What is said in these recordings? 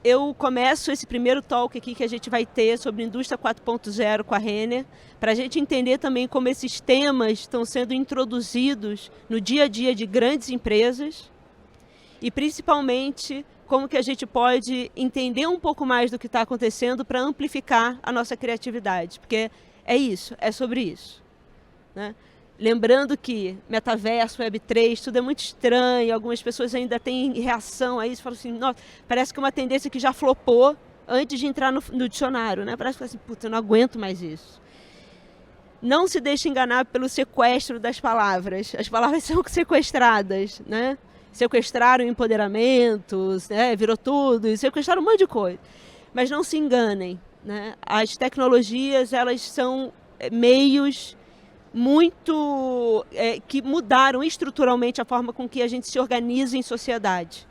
eu começo esse primeiro talk aqui que a gente vai ter sobre Indústria 4.0 com a Renner, para a gente entender também como esses temas estão sendo introduzidos no dia a dia de grandes empresas e principalmente como que a gente pode entender um pouco mais do que está acontecendo para amplificar a nossa criatividade, porque é isso, é sobre isso, né? Lembrando que metaverso, Web3, tudo é muito estranho, algumas pessoas ainda têm reação a isso, falam assim, nossa, parece que é uma tendência que já flopou antes de entrar no dicionário, né? Parece que assim, puta, eu não aguento mais isso. Não se deixe enganar pelo sequestro das palavras, as palavras são sequestradas, né? Sequestraram empoderamentos, né? Virou tudo, sequestraram um monte de coisa. Mas não se enganem, né? As tecnologias, elas são meios muito que mudaram estruturalmente a forma com que a gente se organiza em sociedade.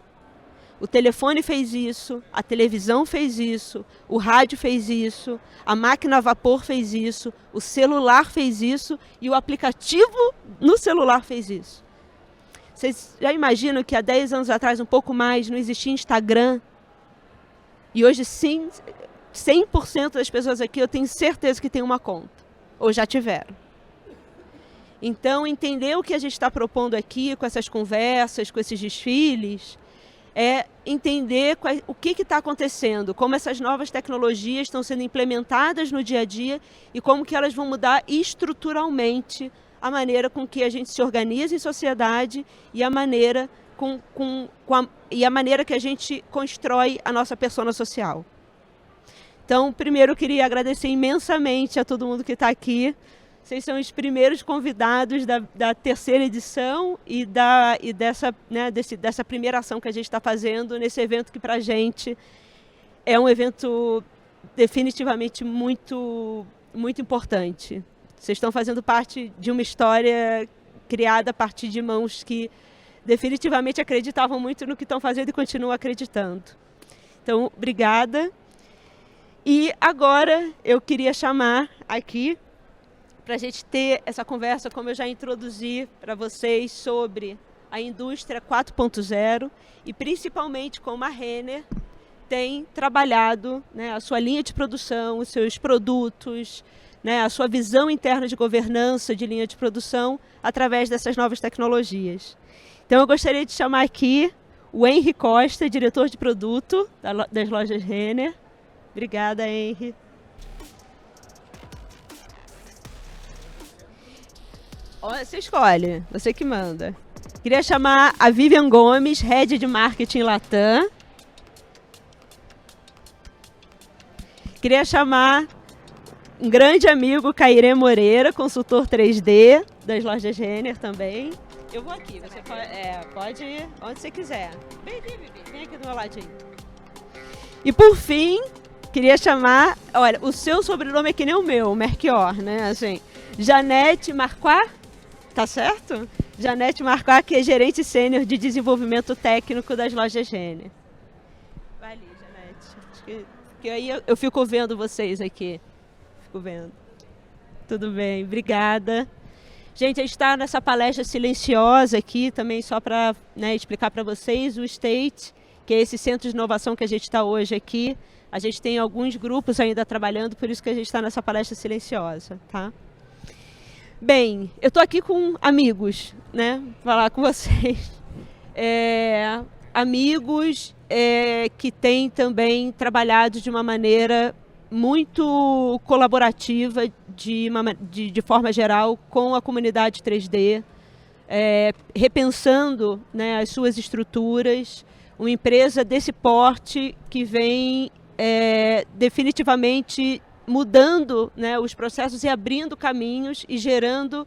O telefone fez isso, a televisão fez isso, o rádio fez isso, a máquina a vapor fez isso, o celular fez isso e o aplicativo no celular fez isso. Vocês já imaginam que há 10 anos atrás, um pouco mais, não existia Instagram? E hoje sim, 100% das pessoas aqui eu tenho certeza que tem uma conta, ou já tiveram. Então, entender o que a gente está propondo aqui com essas conversas, com esses desfiles, é entender o que está acontecendo, como essas novas tecnologias estão sendo implementadas no dia a dia e como que elas vão mudar estruturalmente a maneira com que a gente se organiza em sociedade e a maneira, a maneira que a gente constrói a nossa persona social. Então, primeiro eu queria agradecer imensamente a todo mundo que está aqui. Vocês são os primeiros convidados da terceira edição e dessa primeira ação que a gente está fazendo nesse evento que para a gente é um evento definitivamente muito, muito importante. Vocês estão fazendo parte de uma história criada a partir de mãos que definitivamente acreditavam muito no que estão fazendo e continuam acreditando. Então, obrigada. E agora eu queria chamar aqui para a gente ter essa conversa, como eu já introduzi para vocês, sobre a indústria 4.0 e principalmente como a Renner tem trabalhado, né, a sua linha de produção, os seus produtos, né, a sua visão interna de governança de linha de produção através dessas novas tecnologias. Então eu gostaria de chamar aqui o Henry Costa, diretor de produto das lojas Renner. Obrigada, Henry. Você escolhe, você que manda. Queria chamar a Vivian Gomes, Head de Marketing Latam. Queria chamar um grande amigo, Cairê Moreira, consultor 3D das lojas Renner também. Eu vou aqui, você pode ir onde você quiser. Vem aqui, Vivi, vem aqui do meu ladinho. E por fim, queria chamar, olha, o seu sobrenome é que nem o meu, Merchior, né? Assim, Janete Marquardt. Tá certo? Janete Marquardt, que é gerente sênior de desenvolvimento técnico das lojas Renner. Vai ali, Janete. Acho que aí eu fico vendo vocês aqui. Fico vendo. Tudo bem, obrigada. Gente, a gente está nessa palestra silenciosa aqui, também só para, né, explicar para vocês o State, que é esse centro de inovação que a gente está hoje aqui. A gente tem alguns grupos ainda trabalhando, por isso que a gente está nessa palestra silenciosa, tá? Bem, eu estou aqui com amigos, né? Falar com vocês. Amigos que têm também trabalhado de uma maneira muito colaborativa, de forma geral, com a comunidade 3D, repensando, né, as suas estruturas. Uma empresa desse porte que vem definitivamente mudando, né, os processos e abrindo caminhos e gerando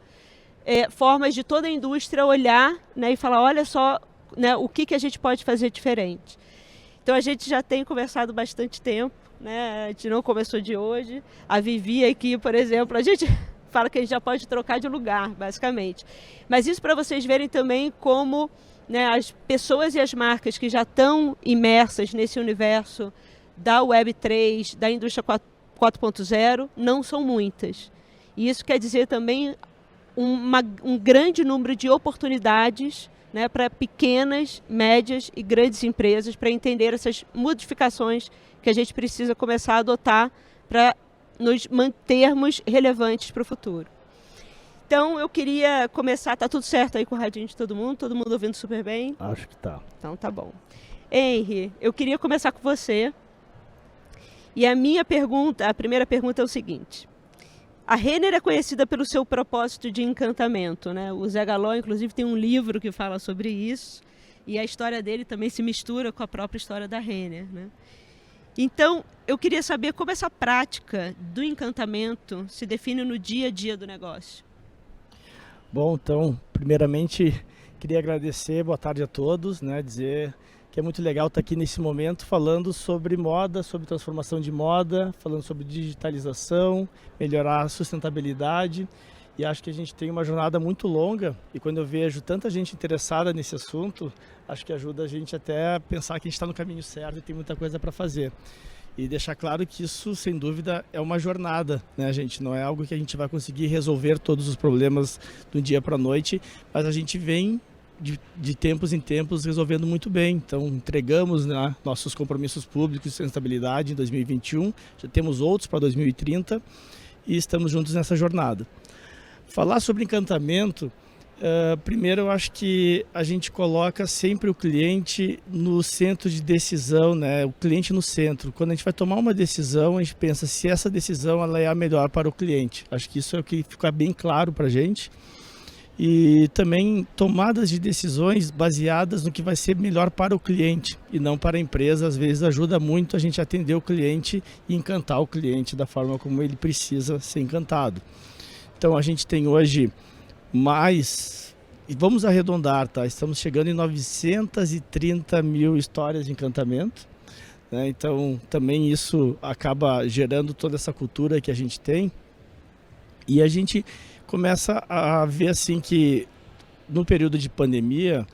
formas de toda a indústria olhar, né, e falar, olha só, né, o que a gente pode fazer diferente. Então a gente já tem conversado bastante tempo, né, a gente não começou de hoje. A Vivi aqui, por exemplo, a gente fala que a gente já pode trocar de lugar, basicamente. Mas isso para vocês verem também como, né, as pessoas e as marcas que já estão imersas nesse universo da Web3, da indústria 4.0, não são muitas. E isso quer dizer também um grande número de oportunidades né, para pequenas, médias e grandes empresas, para entender essas modificações que a gente precisa começar a adotar para nos mantermos relevantes para o futuro. Então, eu queria começar... Tá tudo certo aí com o radinho de todo mundo? Todo mundo ouvindo super bem? Acho que tá. Então, tá bom. Henry, eu queria começar com você. E a primeira pergunta é o seguinte. A Renner é conhecida pelo seu propósito de encantamento, né? O Zé Galó, inclusive, tem um livro que fala sobre isso. E a história dele também se mistura com a própria história da Renner, né? Então, eu queria saber como essa prática do encantamento se define no dia a dia do negócio. Bom, então, primeiramente, queria agradecer, boa tarde a todos, né? Dizer que é muito legal estar aqui nesse momento falando sobre moda, sobre transformação de moda, falando sobre digitalização, melhorar a sustentabilidade. E acho que a gente tem uma jornada muito longa e quando eu vejo tanta gente interessada nesse assunto, acho que ajuda a gente até a pensar que a gente está no caminho certo e tem muita coisa para fazer. E deixar claro que isso, sem dúvida, é uma jornada, né, gente? Não é algo que a gente vai conseguir resolver todos os problemas do dia para a noite, mas a gente vem de tempos em tempos resolvendo muito bem. Então, entregamos, né, nossos compromissos públicos de sustentabilidade em 2021, já temos outros para 2030 e estamos juntos nessa jornada. Falar sobre encantamento, primeiro eu acho que a gente coloca sempre o cliente no centro de decisão, né? O cliente no centro. Quando a gente vai tomar uma decisão, a gente pensa se essa decisão ela é a melhor para o cliente. Acho que isso é o que fica bem claro para a gente. E também tomadas de decisões baseadas no que vai ser melhor para o cliente e não para a empresa. Às vezes ajuda muito a gente a atender o cliente e encantar o cliente da forma como ele precisa ser encantado. Então a gente tem hoje mais, e vamos arredondar, tá? Estamos chegando em 930 mil histórias de encantamento, né? Então também isso acaba gerando toda essa cultura que a gente tem. E a gente começa a ver assim que no período de pandemia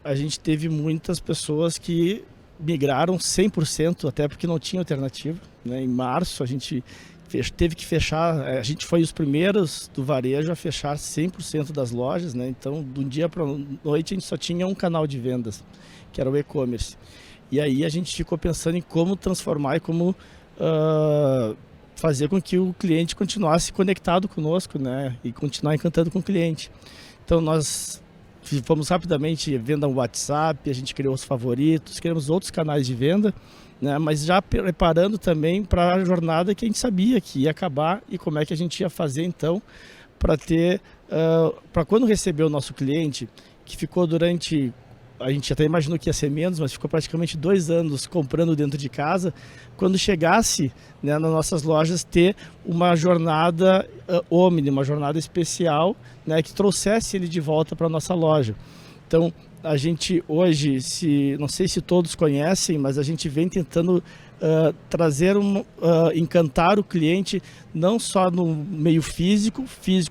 a gente teve muitas pessoas que migraram 100%, até porque não tinha alternativa, né? Em março a gente teve que fechar, a gente foi os primeiros do varejo a fechar 100% das lojas, né? Então, de um dia para a noite, a gente só tinha um canal de vendas, que era o e-commerce. E aí a gente ficou pensando em como transformar e como fazer com que o cliente continuasse conectado conosco, né? E continuar encantando com o cliente. Então, nós fomos rapidamente venda no WhatsApp, a gente criou os favoritos, criamos outros canais de venda, né, mas já preparando também para a jornada que a gente sabia que ia acabar e como é que a gente ia fazer então para ter, para quando receber o nosso cliente, que ficou durante, a gente até imaginou que ia ser menos, mas ficou praticamente 2 anos comprando dentro de casa, quando chegasse, né, nas nossas lojas, ter uma jornada omni, uma jornada especial, né, que trouxesse ele de volta para a nossa loja. Então, a gente hoje, não sei se todos conhecem, mas a gente vem tentando encantar o cliente não só no meio físico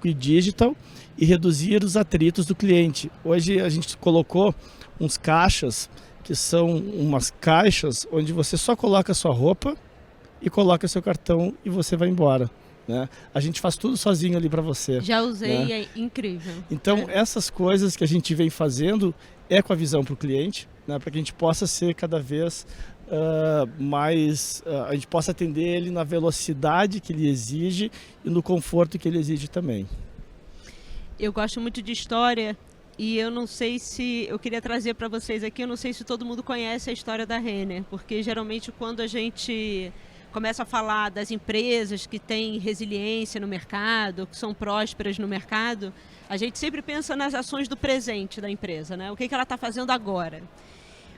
e digital e reduzir os atritos do cliente. Hoje a gente colocou uns caixas, que são umas caixas onde você só coloca a sua roupa e coloca seu cartão e você vai embora, né? A gente faz tudo sozinho ali para você. Já usei, né? É incrível. Então, essas coisas que a gente vem fazendo é com a visão para o cliente, né? Para que a gente possa ser cada vez mais, a gente possa atender ele na velocidade que ele exige e no conforto que ele exige também. Eu gosto muito de história e eu não sei se, eu queria trazer para vocês aqui, eu não sei se todo mundo conhece a história da Renner, porque geralmente quando a gente começa a falar das empresas que têm resiliência no mercado, que são prósperas no mercado, a gente sempre pensa nas ações do presente da empresa, né? O que ela está fazendo agora.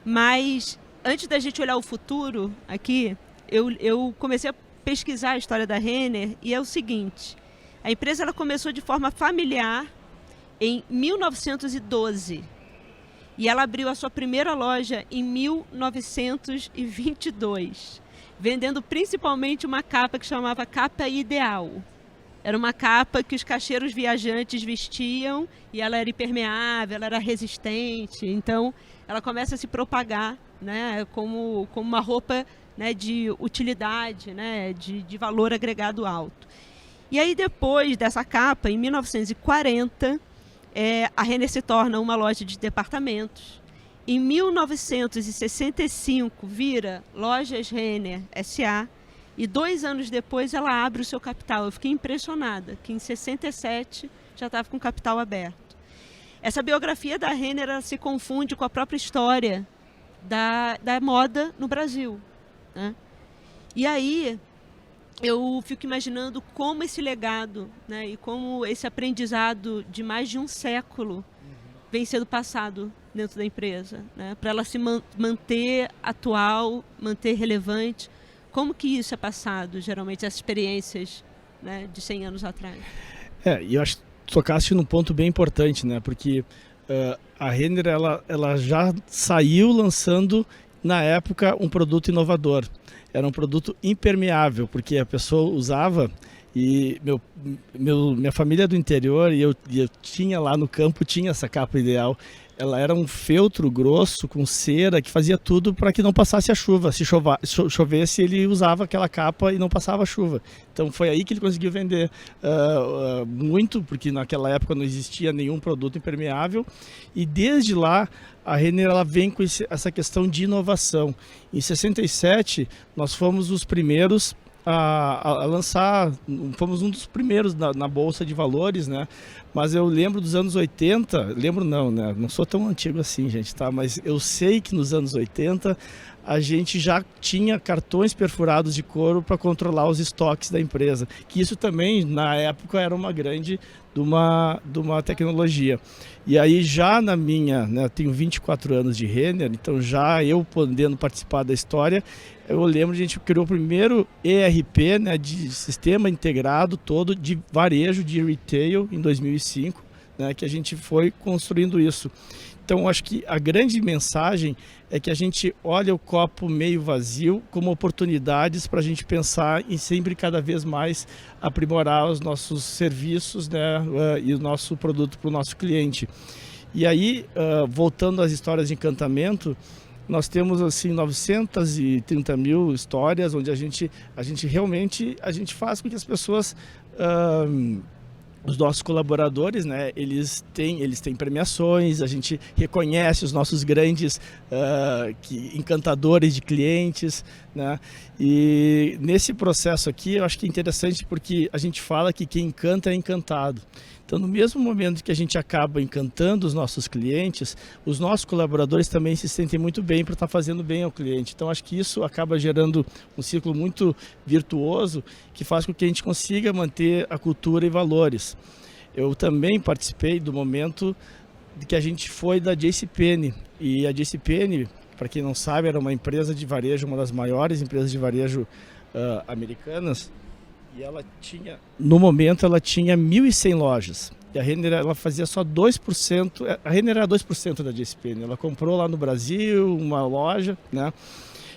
Mas antes da gente olhar o futuro aqui, eu comecei a pesquisar a história da Renner e é o seguinte: a empresa ela começou de forma familiar em 1912 e ela abriu a sua primeira loja em 1922, vendendo principalmente uma capa que chamava Capa Ideal. Era uma capa que os caixeiros viajantes vestiam e ela era impermeável, ela era resistente. Então, ela começa a se propagar, né, como uma roupa, né, de utilidade, né, de valor agregado alto. E aí, depois dessa capa, em 1940, a Renner se torna uma loja de departamentos. Em 1965 vira Lojas Renner S.A. e 2 anos depois ela abre o seu capital. Eu fiquei impressionada que em 67 já estava com capital aberto. Essa biografia da Renner ela se confunde com a própria história da moda no Brasil, né? E aí eu fico imaginando como esse legado, né, e como esse aprendizado de mais de um século vem sendo passado dentro da empresa, né, para ela se manter atual, manter relevante. Como que isso é passado, geralmente, essas experiências, né, de 100 anos atrás? E eu acho que tocaste num ponto bem importante, né, porque a Renner ela já saiu lançando, na época, um produto inovador. Era um produto impermeável, porque a pessoa usava, e minha família é do interior, e eu tinha lá no campo, tinha essa capa ideal. Ela era um feltro grosso com cera que fazia tudo para que não passasse a chuva. Se chovesse, ele usava aquela capa e não passava a chuva. Então foi aí que ele conseguiu vender muito, porque naquela época não existia nenhum produto impermeável. E desde lá a Renner ela vem com essa questão de inovação. Em 67 nós fomos os primeiros a lançar, fomos um dos primeiros na Bolsa de Valores, né? Mas eu lembro dos anos 80, lembro não, né? Não sou tão antigo assim, gente, tá? Mas eu sei que nos anos 80 a gente já tinha cartões perfurados de couro para controlar os estoques da empresa. Que isso também, na época, era uma grande de uma tecnologia. E aí já na minha, né, eu tenho 24 anos de Renner, então já eu podendo participar da história, eu lembro que a gente criou o primeiro ERP, né, de sistema integrado todo de varejo, de retail, em 2005, né, que a gente foi construindo isso. Então, acho que a grande mensagem é que a gente olha o copo meio vazio como oportunidades para a gente pensar em sempre cada vez mais aprimorar os nossos serviços, né, e o nosso produto para o nosso cliente. E aí, voltando às histórias de encantamento, nós temos assim 930 mil histórias onde a gente realmente faz com que as pessoas... os nossos colaboradores, né, eles têm premiações, a gente reconhece os nossos grandes encantadores de clientes, né, e nesse processo aqui eu acho que é interessante porque a gente fala que quem encanta é encantado. Então, no mesmo momento que a gente acaba encantando os nossos clientes, os nossos colaboradores também se sentem muito bem por estar fazendo bem ao cliente. Então, acho que isso acaba gerando um ciclo muito virtuoso que faz com que a gente consiga manter a cultura e valores. Eu também participei do momento que a gente foi da JCPenney. E a JCPenney, para quem não sabe, era uma empresa de varejo, uma das maiores empresas de varejo americanas. E ela tinha, no momento, ela tinha 1.100 lojas. E a Renner, ela fazia só 2%. A Renner era 2% da JCPenney. Ela comprou lá no Brasil uma loja, né?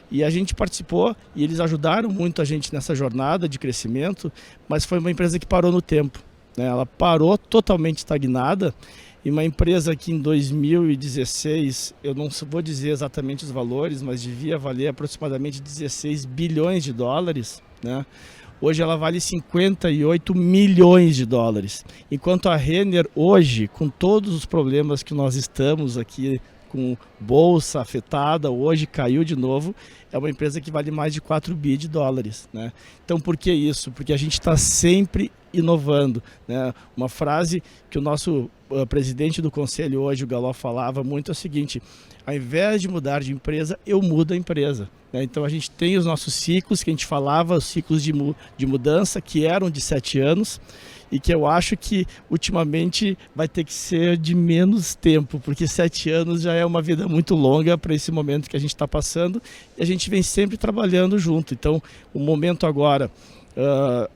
E a gente participou e eles ajudaram muito a gente nessa jornada de crescimento, mas foi uma empresa que parou no tempo, né? Ela parou totalmente estagnada. E uma empresa que em 2016, eu não vou dizer exatamente os valores, mas devia valer aproximadamente 16 bilhões de dólares, né? Hoje ela vale 58 milhões de dólares. Enquanto a Renner hoje, com todos os problemas que nós estamos aqui, com bolsa afetada, hoje caiu de novo, é uma empresa que vale mais de 4 bi de dólares, né? Então por que isso? Porque a gente está sempre inovando, né? Uma frase que o nosso presidente do conselho hoje, o Galó, falava muito é o seguinte: ao invés de mudar de empresa, eu mudo a empresa, né? Então a gente tem os nossos ciclos, que a gente falava, os ciclos de mudança, que eram de 7 anos, e que eu acho que ultimamente vai ter que ser de menos tempo, porque 7 anos já é uma vida muito longa para esse momento que a gente está passando, e a gente vem sempre trabalhando junto. Então o momento agora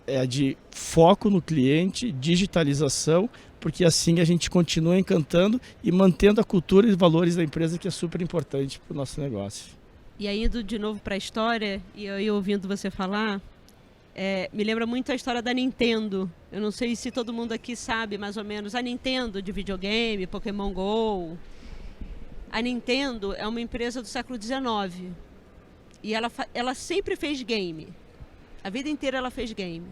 é de foco no cliente, digitalização, porque assim a gente continua encantando e mantendo a cultura e valores da empresa, que é super importante para o nosso negócio. E aí, indo de novo para a história, e eu ouvindo você falar, me lembra muito a história da Nintendo. Eu não sei se todo mundo aqui sabe mais ou menos a Nintendo de videogame, Pokémon GO. A Nintendo é uma empresa do século XIX e ela sempre fez game. A vida inteira ela fez game.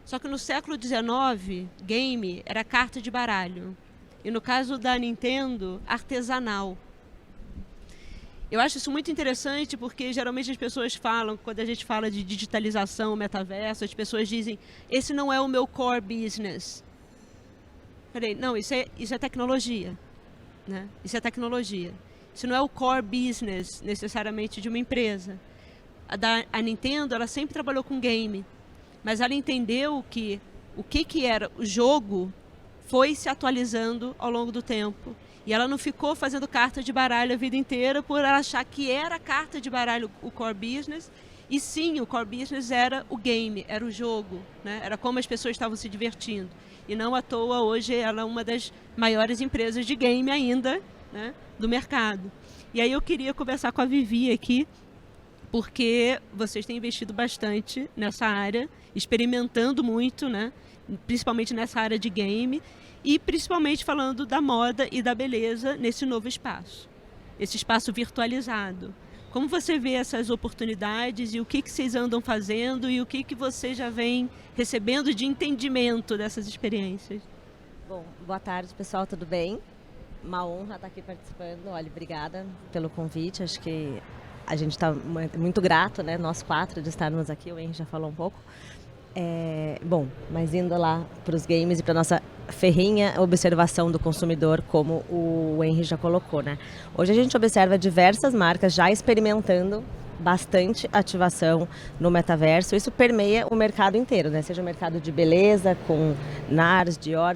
Só que no século XIX, game era carta de baralho. e no caso da Nintendo, artesanal. Eu acho isso muito interessante porque geralmente as pessoas falam, quando a gente fala de digitalização, metaverso, as pessoas dizem, esse não é o meu core business. Falei, não, isso é tecnologia, né? Isso é tecnologia. Isso não é o core business necessariamente de uma empresa. A Nintendo, ela sempre trabalhou com game, mas ela entendeu que o que era o jogo foi se atualizando ao longo do tempo. E ela não ficou fazendo carta de baralho a vida inteira por ela achar que era a carta de baralho o core business. E sim, o core business era o game, era o jogo, né? Era como as pessoas estavam se divertindo. E não à toa, hoje ela é uma das maiores empresas de game ainda, né, do mercado. E aí eu queria conversar com a Vivi aqui, porque vocês têm investido bastante nessa área, experimentando muito, né, principalmente nessa área de game, e principalmente falando da moda e da beleza nesse novo espaço, esse espaço virtualizado. Como você vê essas oportunidades e o que vocês andam fazendo e o que você já vem recebendo de entendimento dessas experiências? Bom, boa tarde, pessoal, tudo bem? Uma honra estar aqui participando. Olha, obrigada pelo convite. Acho que a gente está muito grato, né, nós quatro, de estarmos aqui. O Henry já falou um pouco. Bom, mas indo lá para os games e para a nossa ferrenha observação do consumidor, como o Henry já colocou, né? Hoje a gente observa diversas marcas já experimentando bastante ativação no metaverso. Isso permeia o mercado inteiro, né? Seja o mercado de beleza, com NARS, Dior,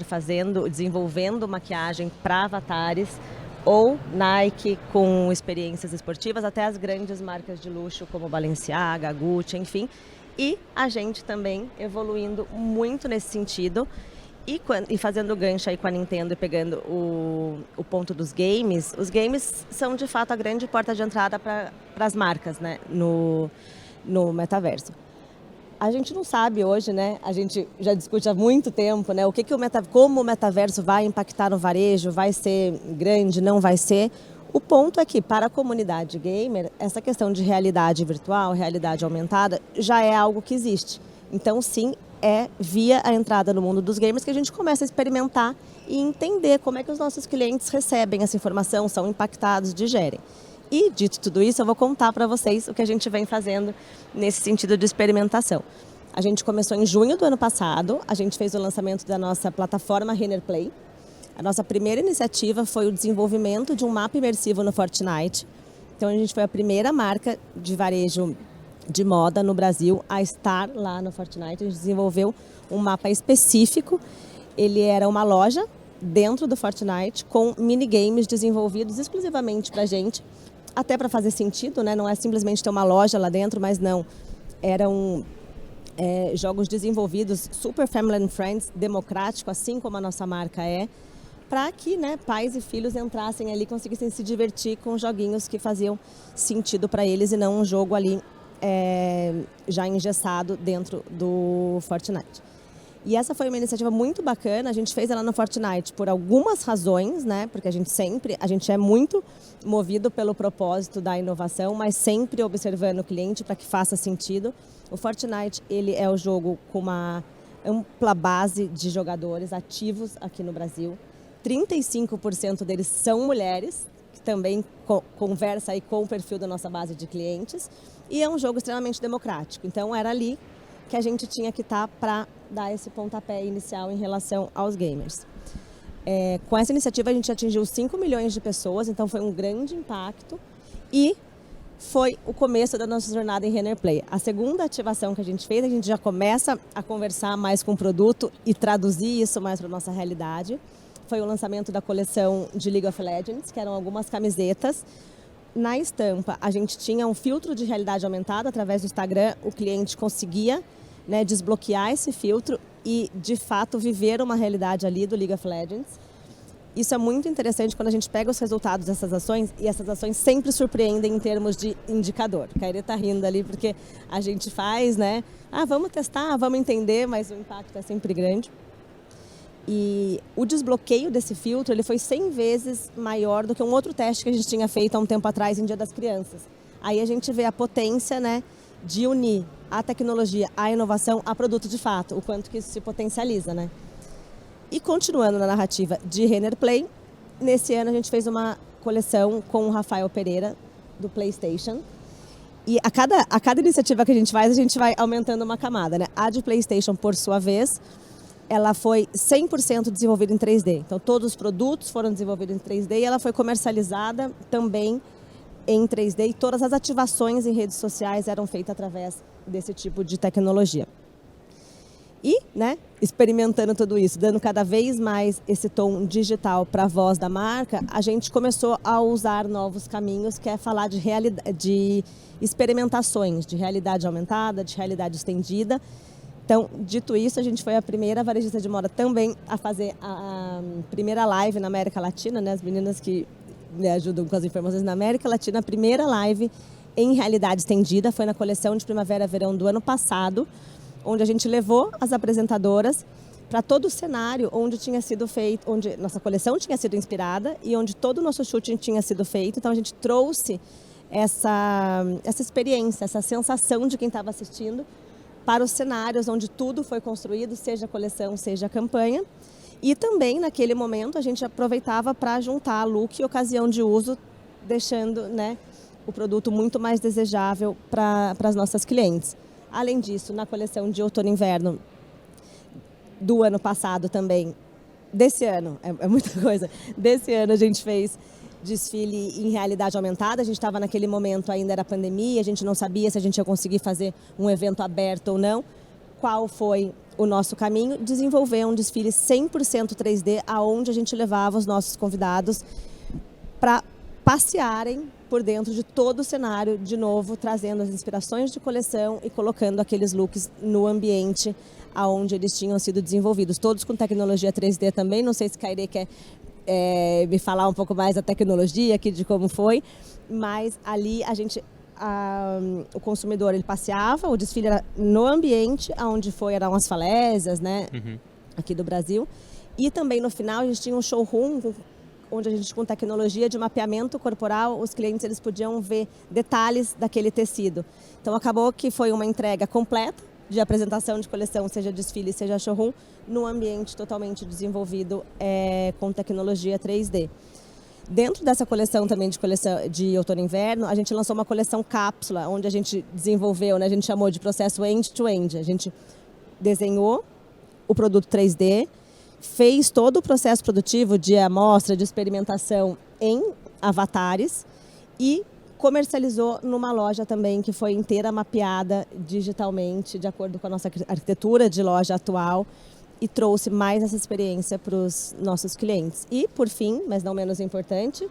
desenvolvendo maquiagem para avatares, ou Nike com experiências esportivas, até as grandes marcas de luxo como Balenciaga, Gucci, enfim. E a gente também evoluindo muito nesse sentido e fazendo gancho aí com a Nintendo e pegando o ponto dos games. Os games são de fato a grande porta de entrada para as marcas, né, no metaverso. A gente não sabe hoje, né? A gente já discute há muito tempo, né? Como o metaverso vai impactar no varejo, vai ser grande, não vai ser. O ponto é que, para a comunidade gamer, essa questão de realidade virtual, realidade aumentada, já é algo que existe. Então, sim, é via a entrada no mundo dos gamers que a gente começa a experimentar e entender como é que os nossos clientes recebem essa informação, são impactados, digerem. E, dito tudo isso, eu vou contar para vocês o que a gente vem fazendo nesse sentido de experimentação. A gente começou em junho do ano passado, a gente fez o lançamento da nossa plataforma Renner Play. A nossa primeira iniciativa foi o desenvolvimento de um mapa imersivo no Fortnite. Então a gente foi a primeira marca de varejo de moda no Brasil a estar lá no Fortnite. A gente desenvolveu um mapa específico. Ele era uma loja dentro do Fortnite com minigames desenvolvidos exclusivamente para a gente, até para fazer sentido, né? Não é simplesmente ter uma loja lá dentro, mas não. Eram jogos desenvolvidos super family and friends, democrático, assim como a nossa marca é, para que, né, pais e filhos entrassem ali e conseguissem se divertir com joguinhos que faziam sentido para eles e não um jogo ali já engessado dentro do Fortnite. E essa foi uma iniciativa muito bacana. A gente fez ela no Fortnite por algumas razões, né? Porque a gente é muito movido pelo propósito da inovação, mas sempre observando o cliente para que faça sentido. O Fortnite, ele é o jogo com uma ampla base de jogadores ativos aqui no Brasil. 35% deles são mulheres, que também conversa aí com o perfil da nossa base de clientes. E é um jogo extremamente democrático. Então era ali que a gente tinha que estar para dar esse pontapé inicial em relação aos gamers. Com essa iniciativa a gente atingiu 5 milhões de pessoas, então foi um grande impacto e foi o começo da nossa jornada em Renner Play. A segunda ativação que a gente fez, a gente já começa a conversar mais com o produto e traduzir isso mais para a nossa realidade. Foi o lançamento da coleção de League of Legends, que eram algumas camisetas. Na estampa, a gente tinha um filtro de realidade aumentada através do Instagram. O cliente conseguia, né, desbloquear esse filtro e, de fato, viver uma realidade ali do League of Legends. Isso é muito interessante quando a gente pega os resultados dessas ações, e essas ações sempre surpreendem em termos de indicador. A Kairi está rindo ali porque a gente faz, né? Vamos testar, vamos entender, mas o impacto é sempre grande. E o desbloqueio desse filtro ele foi 100 vezes maior do que um outro teste que a gente tinha feito há um tempo atrás em Dia das Crianças. Aí a gente vê a potência, né, de unir a tecnologia, a inovação a produto de fato, o quanto que isso se potencializa, né? E continuando na narrativa de Renner Play, nesse ano a gente fez uma coleção com o Rafael Pereira, do PlayStation. E a cada iniciativa que a gente vai aumentando uma camada, né? A de PlayStation, por sua vez, ela foi 100% desenvolvida em 3D. Então, todos os produtos foram desenvolvidos em 3D e ela foi comercializada também em 3D. E todas as ativações em redes sociais eram feitas através desse tipo de tecnologia. E, né, experimentando tudo isso, dando cada vez mais esse tom digital para a voz da marca, a gente começou a usar novos caminhos, que é falar de experimentações, de realidade aumentada, de realidade estendida. Então, dito isso, a gente foi a primeira varejista de moda também a fazer a primeira live na América Latina, né, as meninas que me ajudam com as informações na América Latina, a primeira live em realidade estendida foi na coleção de primavera-verão do ano passado, onde a gente levou as apresentadoras para todo o cenário onde tinha sido feito, onde nossa coleção tinha sido inspirada e onde todo o nosso shooting tinha sido feito. Então a gente trouxe essa experiência, essa sensação de quem estava assistindo para os cenários onde tudo foi construído, seja a coleção, seja a campanha. E também naquele momento a gente aproveitava para juntar look e ocasião de uso, deixando, né, o produto muito mais desejável para as nossas clientes. Além disso, na coleção de outono e inverno do ano passado também, desse ano, é muita coisa, desse ano a gente fez desfile em realidade aumentada. A gente estava naquele momento, ainda era pandemia, a gente não sabia se a gente ia conseguir fazer um evento aberto ou não. Qual foi o nosso caminho? Desenvolver um desfile 100% 3D, aonde a gente levava os nossos convidados para passearem por dentro de todo o cenário, de novo, trazendo as inspirações de coleção e colocando aqueles looks no ambiente onde eles tinham sido desenvolvidos. Todos com tecnologia 3D também. Não sei se Kaire quer me falar um pouco mais da tecnologia aqui, de como foi, mas ali a gente, o consumidor, ele passeava, o desfile era no ambiente, onde eram as falésias, né, aqui do Brasil. E também no final a gente tinha um showroom onde a gente, com tecnologia de mapeamento corporal, os clientes eles podiam ver detalhes daquele tecido. Então acabou que foi uma entrega completa de apresentação de coleção, seja desfile, seja showroom, num ambiente totalmente desenvolvido com tecnologia 3D. Dentro dessa coleção também de outono e inverno, a gente lançou uma coleção cápsula, onde a gente desenvolveu, né, a gente chamou de processo end-to-end. A gente desenhou o produto 3D, fez todo o processo produtivo de amostra, de experimentação em avatares e comercializou numa loja também que foi inteira mapeada digitalmente, de acordo com a nossa arquitetura de loja atual, e trouxe mais essa experiência para os nossos clientes. E, por fim, mas não menos importante,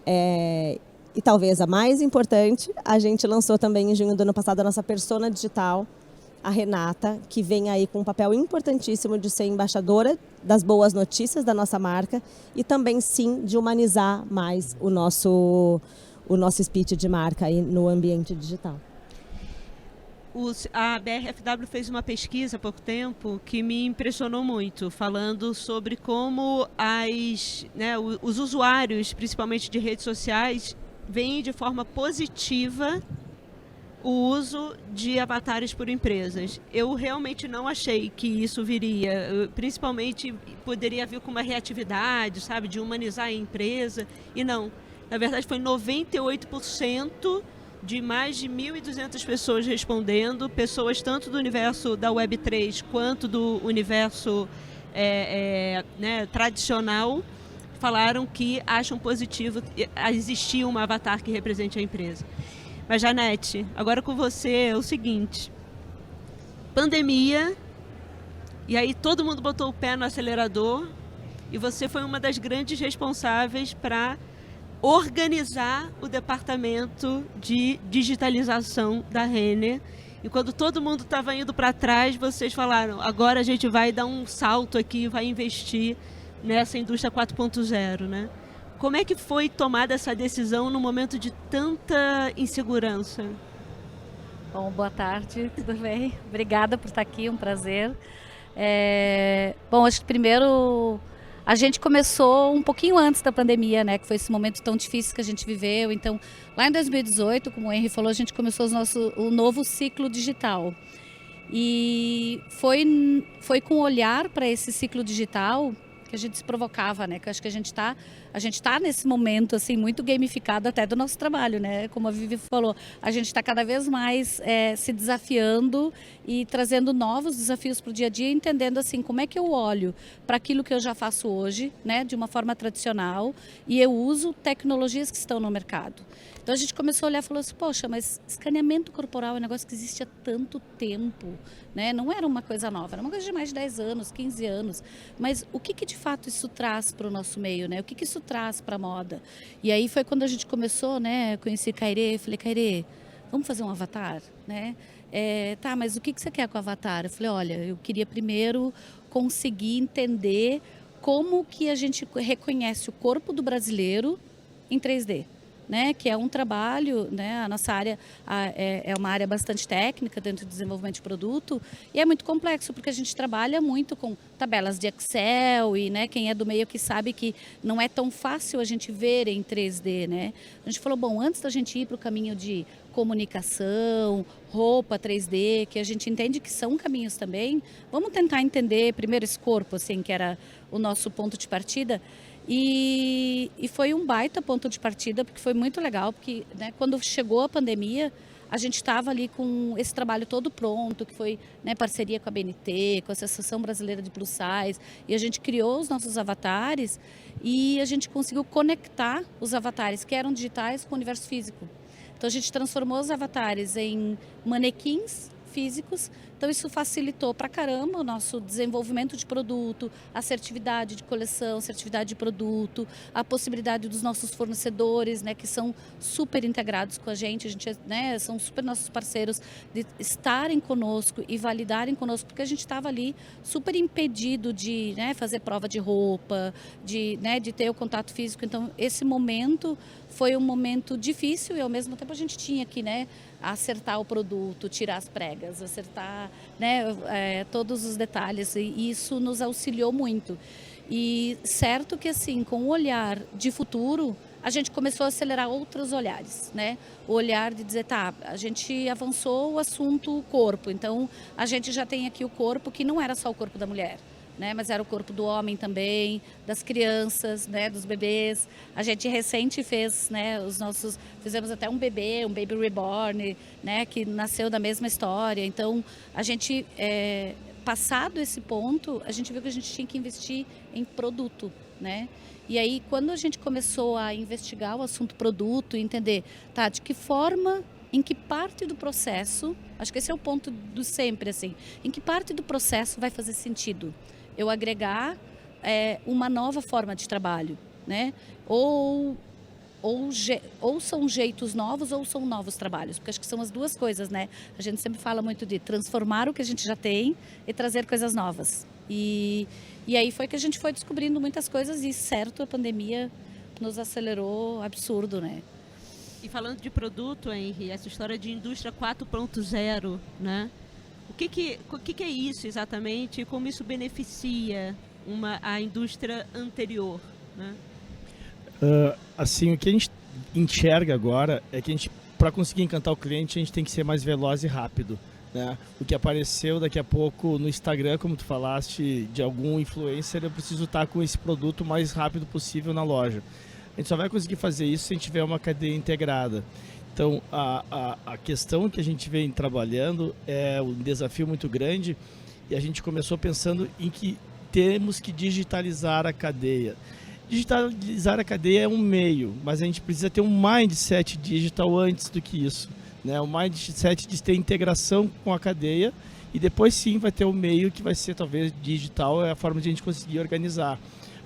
e talvez a mais importante, a gente lançou também em junho do ano passado a nossa persona digital, a Renata, que vem aí com um papel importantíssimo de ser embaixadora das boas notícias da nossa marca e também, sim, de humanizar mais o nosso speech de marca aí no ambiente digital. A BRFW fez uma pesquisa há pouco tempo que me impressionou muito, falando sobre como os usuários, principalmente de redes sociais, veem de forma positiva o uso de avatares por empresas. Eu realmente não achei que isso viria, principalmente poderia vir com uma reatividade, sabe, de humanizar a empresa, e não. Na verdade, foi 98% de mais de 1.200 pessoas respondendo, pessoas tanto do universo da Web3 quanto do universo tradicional, falaram que acham positivo existir um avatar que represente a empresa. Mas, Janete, agora com você é o seguinte: pandemia, e aí todo mundo botou o pé no acelerador, e você foi uma das grandes responsáveis para organizar o departamento de digitalização da Renner. E quando todo mundo estava indo para trás, vocês falaram: agora a gente vai dar um salto aqui, vai investir nessa indústria 4.0, né? Como é que foi tomada essa decisão no momento de tanta insegurança? Bom, boa tarde, tudo bem? Obrigada por estar aqui, um prazer. Bom, acho que primeiro a gente começou um pouquinho antes da pandemia, né? Que foi esse momento tão difícil que a gente viveu. Então, lá em 2018, como o Henry falou, a gente começou o novo ciclo digital. E E foi com olhar para esse ciclo digital que a gente se provocava, né? Que eu acho que a gente tá nesse momento assim muito gamificado até do nosso trabalho, né? Como a Vivi falou, a gente está cada vez mais se desafiando e trazendo novos desafios para o dia a dia, entendendo assim como é que eu olho para aquilo que eu já faço hoje, né? De uma forma tradicional, e eu uso tecnologias que estão no mercado. Então a gente começou a olhar e falou assim, poxa, mas escaneamento corporal é um negócio que existe há tanto tempo, né? Não era uma coisa nova, era uma coisa de mais de 10 anos, 15 anos. Mas o que de fato isso traz para o nosso meio, né? O que isso traz para a moda? E aí foi quando a gente começou, né? Conheci Kairê, falei, Kairê, vamos fazer um avatar, né? Tá, mas o que você quer com o avatar? Eu falei, olha, eu queria primeiro conseguir entender como que a gente reconhece o corpo do brasileiro em 3D. Né, que é um trabalho, né, a nossa área é uma área bastante técnica dentro do desenvolvimento de produto, e é muito complexo porque a gente trabalha muito com tabelas de Excel e, né, quem é do meio que sabe que não é tão fácil a gente ver em 3D, né? A gente falou, bom, antes da gente ir para o caminho de comunicação, roupa 3D, que a gente entende que são caminhos também, vamos tentar entender primeiro esse corpo, assim, que era o nosso ponto de partida. E foi um baita ponto de partida, porque foi muito legal, porque, né, quando chegou a pandemia, a gente estava ali com esse trabalho todo pronto, que foi, né, parceria com a BNT, com a Associação Brasileira de Plus Size, e a gente criou os nossos avatares e a gente conseguiu conectar os avatares que eram digitais com o universo físico. Então a gente transformou os avatares em manequins físicos, então isso facilitou pra caramba o nosso desenvolvimento de produto, assertividade de coleção, assertividade de produto, a possibilidade dos nossos fornecedores, né, que são super integrados com a gente, né, são super nossos parceiros, de estarem conosco e validarem conosco, porque a gente estava ali super impedido de, né, fazer prova de roupa, de ter o contato físico. Então esse momento foi um momento difícil e ao mesmo tempo a gente tinha que, né, acertar o produto, tirar as pregas, acertar, né, todos os detalhes, e isso nos auxiliou muito. E certo que assim, com o olhar de futuro, a gente começou a acelerar outros olhares, né? O olhar de dizer, tá, a gente avançou o assunto corpo, então a gente já tem aqui o corpo que não era só o corpo da mulher, né, mas era o corpo do homem também, das crianças, né, dos bebês. A gente recente fez, né, fizemos até um Baby Reborn, né, que nasceu da mesma história. Então, a gente, passado esse ponto, a gente viu que a gente tinha que investir em produto, né? E aí, quando a gente começou a investigar o assunto produto e entender, tá, de que forma, em que parte do processo, acho que esse é o ponto do sempre, assim, em que parte do processo vai fazer sentido eu agregar uma nova forma de trabalho, né? Ou são jeitos novos ou são novos trabalhos, porque acho que são as duas coisas, né? A gente sempre fala muito de transformar o que a gente já tem e trazer coisas novas. E aí foi que a gente foi descobrindo muitas coisas e, certo, a pandemia nos acelerou absurdo, né? E falando de produto, Henry, essa história de indústria 4.0, né? O que é isso exatamente e como isso beneficia a indústria anterior, né? Assim, o que a gente enxerga agora é que para conseguir encantar o cliente, a gente tem que ser mais veloz e rápido, né? O que apareceu daqui a pouco no Instagram, como tu falaste, de algum influencer, eu preciso estar com esse produto o mais rápido possível na loja. A gente só vai conseguir fazer isso se a gente tiver uma cadeia integrada. Então, a questão que a gente vem trabalhando é um desafio muito grande, e a gente começou pensando em que temos que digitalizar a cadeia. Digitalizar a cadeia é um meio, mas a gente precisa ter um mindset digital antes do que isso, né? O mindset de ter integração com a cadeia, e depois sim vai ter um meio que vai ser talvez digital, é a forma de a gente conseguir organizar.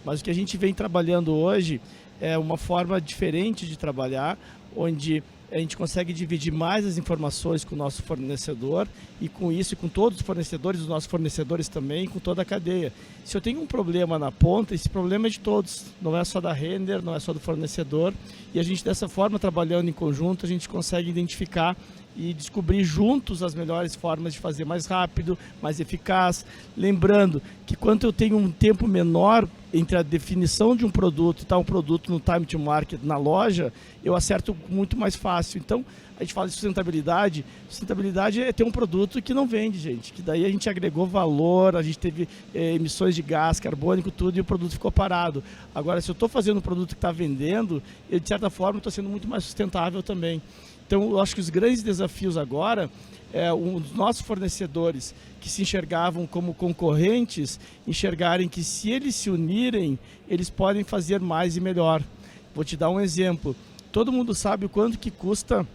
Mas o que a gente vem trabalhando hoje é uma forma diferente de trabalhar, onde a gente consegue dividir mais as informações com o nosso fornecedor, e com isso, e com todos os fornecedores, os nossos fornecedores também, com toda a cadeia. Se eu tenho um problema na ponta, esse problema é de todos, não é só da Renner, não é só do fornecedor, e a gente dessa forma, trabalhando em conjunto, a gente consegue identificar e descobrir juntos as melhores formas de fazer mais rápido, mais eficaz. Lembrando que quando eu tenho um tempo menor entre a definição de um produto e estar um produto no time to market na loja, eu acerto muito mais fácil. Então, a gente fala de sustentabilidade. Sustentabilidade é ter um produto que não vende, gente. Que daí a gente agregou valor, a gente teve emissões de gás carbônico, tudo, e o produto ficou parado. Agora, se eu estou fazendo um produto que está vendendo, eu, de certa forma, estou sendo muito mais sustentável também. Então, eu acho que os grandes desafios agora é os nossos fornecedores que se enxergavam como concorrentes, enxergarem que se eles se unirem, eles podem fazer mais e melhor. Vou te dar um exemplo. Todo mundo sabe o quanto que custa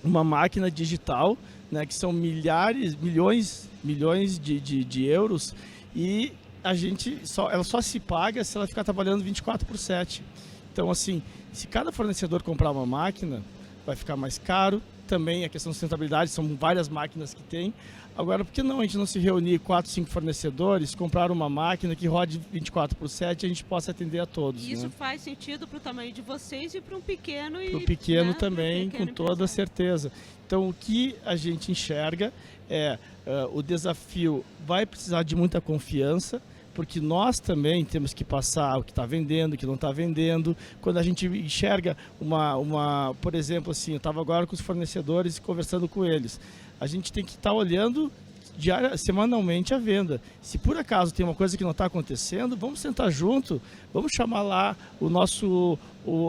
uma máquina digital, né, que são milhões de euros, e ela só se paga se ela ficar trabalhando 24/7. Então, assim, se cada fornecedor comprar uma máquina, vai ficar mais caro. Também a questão de sustentabilidade, são várias máquinas que tem. Agora, por que não a gente não se reunir 4, 5 fornecedores, comprar uma máquina que rode 24/7 e a gente possa atender a todos? Isso, né? faz sentido para o tamanho de vocês e para um pequeno. Para o pequeno, né, também, com toda certeza. Então, o que a gente enxerga é o desafio vai precisar de muita confiança, porque nós também temos que passar o que está vendendo, o que não está vendendo. Quando a gente enxerga por exemplo, assim, eu estava agora com os fornecedores conversando com eles. A gente tem que estar olhando semanalmente a venda. Se por acaso tem uma coisa que não está acontecendo, vamos sentar junto, vamos chamar lá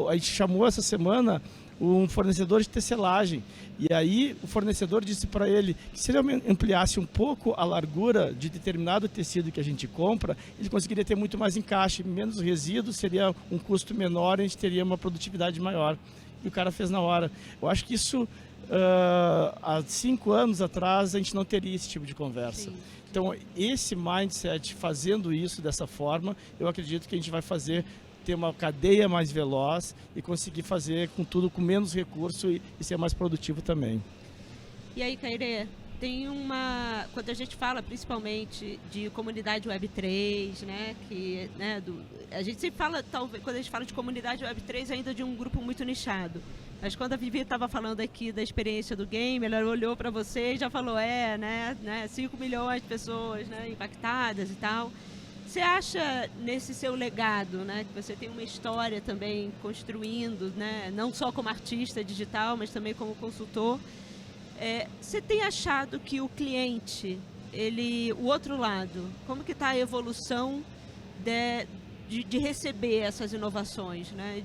a gente chamou essa semana um fornecedor de tecelagem. E aí o fornecedor disse para ele que se ele ampliasse um pouco a largura de determinado tecido que a gente compra, ele conseguiria ter muito mais encaixe, menos resíduos, seria um custo menor, a gente teria uma produtividade maior. E o cara fez na hora. Eu acho que isso, há 5 anos atrás, a gente não teria esse tipo de conversa. Sim. Então, esse mindset, fazendo isso dessa forma, eu acredito que a gente vai ter uma cadeia mais veloz e conseguir fazer com tudo com menos recurso e ser mais produtivo também. E aí, Kairê, quando a gente fala principalmente de comunidade Web3, né, a gente sempre fala, talvez, quando a gente fala de comunidade Web3, ainda de um grupo muito nichado. Mas quando a Vivi estava falando aqui da experiência do game, ela olhou para você e já falou, 5 milhões de pessoas, né, impactadas e tal. Você acha, nesse seu legado, né, que você tem uma história também construindo, né, não só como artista digital, mas também como consultor, você tem achado que o cliente, o outro lado, como que está a evolução de receber essas inovações, né?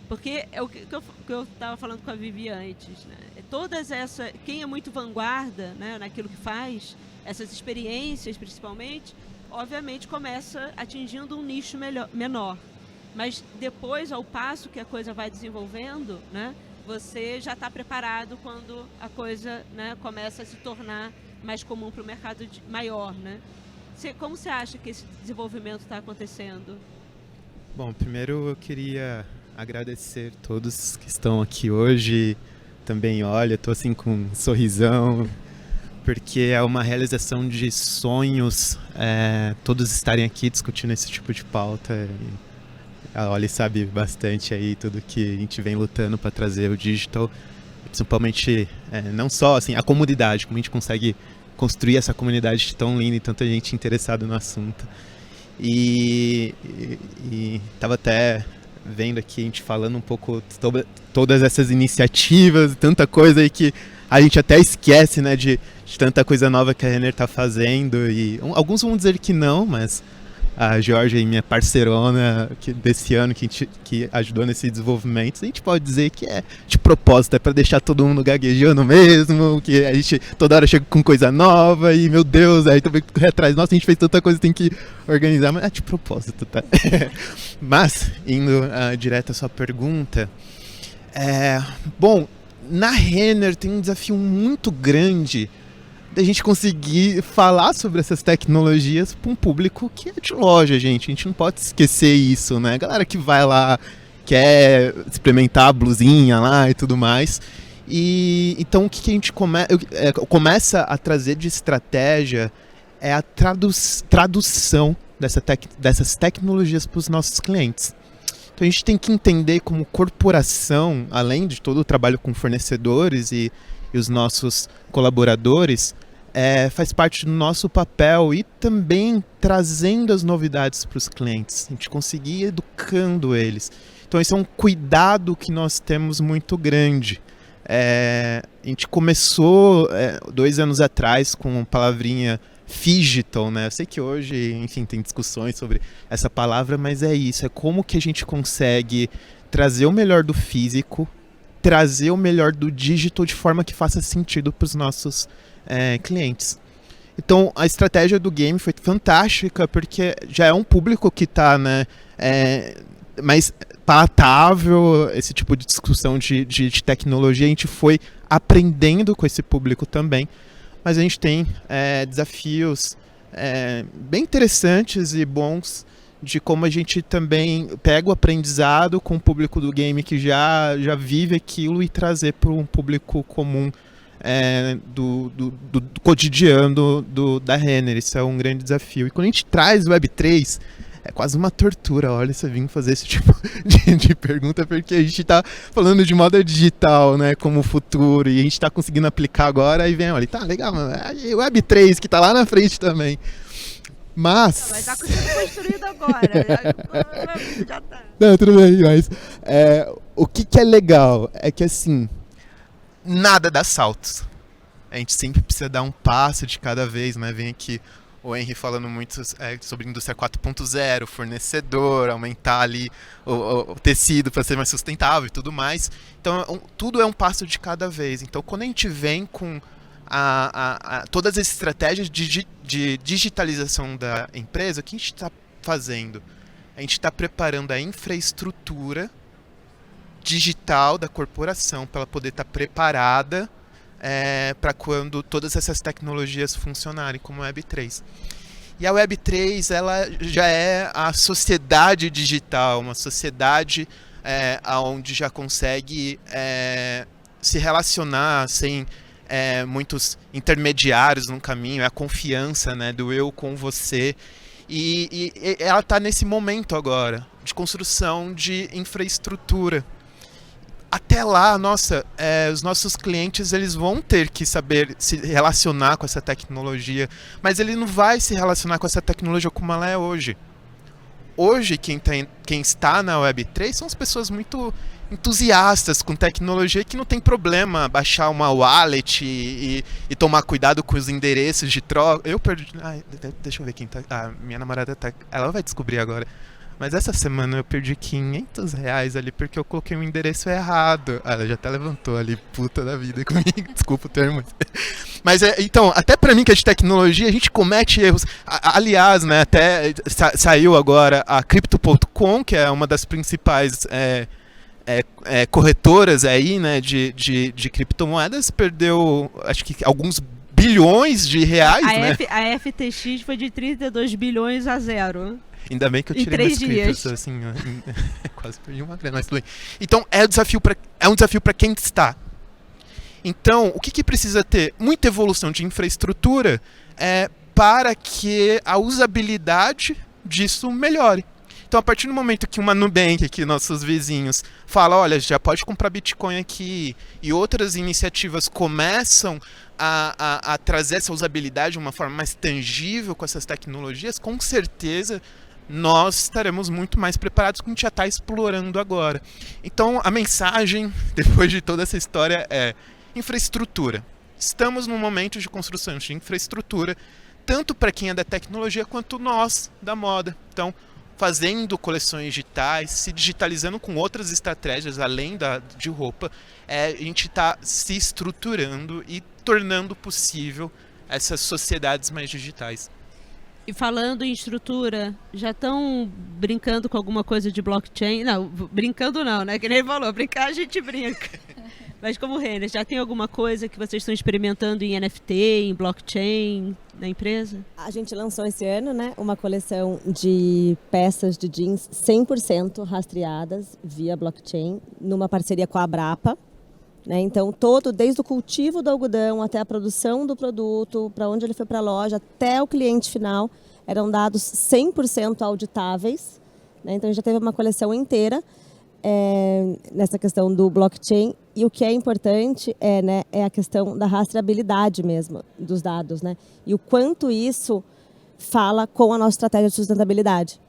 Porque é o que eu estava falando com a Vivi antes, né? Quem é muito vanguarda, né, naquilo que faz, essas experiências principalmente, obviamente começa atingindo um nicho menor. Mas depois, ao passo que a coisa vai desenvolvendo, né, você já está preparado quando a coisa, né, começa a se tornar mais comum para o mercado maior, né? Como você acha que esse desenvolvimento está acontecendo? Bom, primeiro eu queria agradecer todos que estão aqui hoje. Também, olha, estou assim com um sorrisão, porque é uma realização de sonhos todos estarem aqui discutindo esse tipo de pauta. A Oli sabe bastante aí tudo que a gente vem lutando para trazer o digital, principalmente não só assim, a comunidade, como a gente consegue construir essa comunidade tão linda e tanta gente interessada no assunto. E estava até vendo aqui a gente falando um pouco sobre todas essas iniciativas, tanta coisa aí que a gente até esquece, né, de tanta coisa nova que a Renner está fazendo. E alguns vão dizer que não, mas a Georgia, minha parceirona desse ano, que ajudou nesse desenvolvimento, a gente pode dizer que é de propósito, é para deixar todo mundo gaguejando mesmo, que a gente toda hora chega com coisa nova e, meu Deus, aí também correr atrás, nossa, a gente fez tanta coisa, tem que organizar, mas é de propósito, tá? Mas, indo direto à sua pergunta, bom, na Renner tem um desafio muito grande da gente conseguir falar sobre essas tecnologias para um público que é de loja, gente. A gente não pode esquecer isso, né? A galera que vai lá, quer experimentar a blusinha lá e tudo mais. E então o que a gente começa a trazer de estratégia é a tradução dessas tecnologias para os nossos clientes. Então a gente tem que entender como corporação, além de todo o trabalho com fornecedores e e os nossos colaboradores, faz parte do nosso papel e também trazendo as novidades para os clientes. A gente conseguir educando eles. Então esse é um cuidado que nós temos muito grande. A gente começou 2 anos atrás com a palavrinha Phygital, né? Eu sei que hoje, enfim, tem discussões sobre essa palavra, mas é isso. É como que a gente consegue trazer o melhor do físico, trazer o melhor do digital de forma que faça sentido para os nossos clientes. Então a estratégia do game foi fantástica, porque já é um público que está, né, mais palatável, esse tipo de discussão de tecnologia. A gente foi aprendendo com esse público também, mas a gente tem desafios bem interessantes e bons de como a gente também pega o aprendizado com o público do game que já vive aquilo e trazer para um público comum do cotidiano da Renner. Isso é um grande desafio. E quando a gente traz o Web3, é quase uma tortura, olha, você vir fazer esse tipo de pergunta, porque a gente está falando de moda digital, né, como futuro, e a gente está conseguindo aplicar agora, e vem, olha, tá legal, mano, o Web3 que está lá na frente também. Mas está sendo construído agora. Já tá. Não, tudo bem, mas o que é legal é que, assim, nada dá saltos. A gente sempre precisa dar um passo de cada vez, né? Vem aqui o Henry falando muito sobre indústria 4.0, fornecedor, aumentar ali o tecido para ser mais sustentável e tudo mais. Então, tudo é um passo de cada vez. Então, quando a gente vem com todas as estratégias de digitalização da empresa, o que a gente está fazendo? A gente está preparando a infraestrutura digital da corporação para ela poder estar preparada para quando todas essas tecnologias funcionarem, como a Web3. E a Web3 ela já é a sociedade digital, uma sociedade onde já consegue se relacionar sem muitos intermediários no caminho, é a confiança, né, do eu com você. E ela está nesse momento agora de construção de infraestrutura. Até lá, os nossos clientes eles vão ter que saber se relacionar com essa tecnologia, mas ele não vai se relacionar com essa tecnologia como ela é hoje. Hoje, quem está na Web3 são as pessoas muito entusiastas com tecnologia que não tem problema baixar uma wallet e tomar cuidado com os endereços de troca. Eu perdi... deixa eu ver quem tá... minha namorada tá... Ela vai descobrir agora. Mas essa semana eu perdi R$500 ali porque eu coloquei o endereço errado. Ela já até levantou ali, puta da vida comigo. Desculpa o termo. Mas então, até pra mim que é de tecnologia, a gente comete erros. Aliás, né, até saiu agora a Crypto.com, que é uma das principais corretoras aí, né, de criptomoedas, perdeu, acho que alguns bilhões de reais, né? A FTX foi de 32 bilhões a 0. Ainda bem que eu tirei meus criptos, assim, quase perdi uma grana, mas tudo bem. Então, é um desafio para quem está. Então, o que precisa ter? Muita evolução de infraestrutura para que a usabilidade disso melhore. Então, a partir do momento que uma Nubank, que nossos vizinhos, fala, olha, já pode comprar Bitcoin aqui, e outras iniciativas começam a trazer essa usabilidade de uma forma mais tangível com essas tecnologias, com certeza nós estaremos muito mais preparados que a gente já está explorando agora. Então, a mensagem, depois de toda essa história, é infraestrutura. Estamos num momento de construção de infraestrutura, tanto para quem é da tecnologia, quanto nós, da moda. Então, fazendo coleções digitais, se digitalizando com outras estratégias, além de roupa, a gente está se estruturando e tornando possível essas sociedades mais digitais. E falando em estrutura, já estão brincando com alguma coisa de blockchain? Não, brincando não, né? Que nem ele falou, brincar a gente brinca. Mas como Renner, já tem alguma coisa que vocês estão experimentando em NFT, em blockchain, na empresa? A gente lançou esse ano, né, uma coleção de peças de jeans 100% rastreadas via blockchain, numa parceria com a Abrapa. Né? Então, desde o cultivo do algodão até a produção do produto, para onde ele foi para a loja, até o cliente final, eram dados 100% auditáveis. Né? Então, a gente já teve uma coleção inteira. nessa questão do blockchain, e o que é importante é a questão da rastreabilidade mesmo dos dados, né? E o quanto isso fala com a nossa estratégia de sustentabilidade,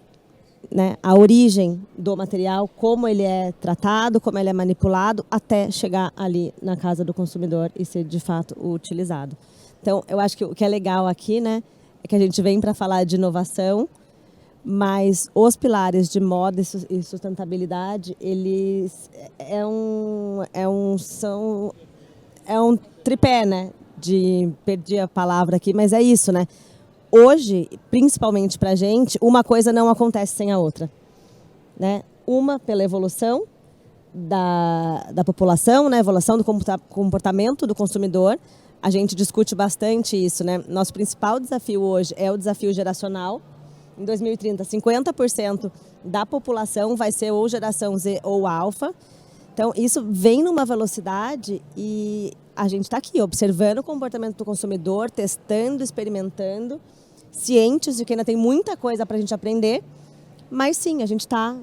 né? A origem do material, como ele é tratado, como ele é manipulado, até chegar ali na casa do consumidor e ser de fato utilizado. Então, eu acho que o que é legal aqui, né, é que a gente vem para falar de inovação, mas os pilares de moda e sustentabilidade, eles são um tripé, né? Perdi a palavra aqui, mas é isso, né? Hoje, principalmente para a gente, uma coisa não acontece sem a outra, né? Uma pela evolução da população, né? Evolução do comportamento do consumidor. A gente discute bastante isso, né? Nosso principal desafio hoje é o desafio geracional. Em 2030, 50% da população vai ser ou geração Z ou alfa. Então, isso vem numa velocidade e a gente está aqui observando o comportamento do consumidor, testando, experimentando, cientes de que ainda tem muita coisa para a gente aprender, mas sim, a gente está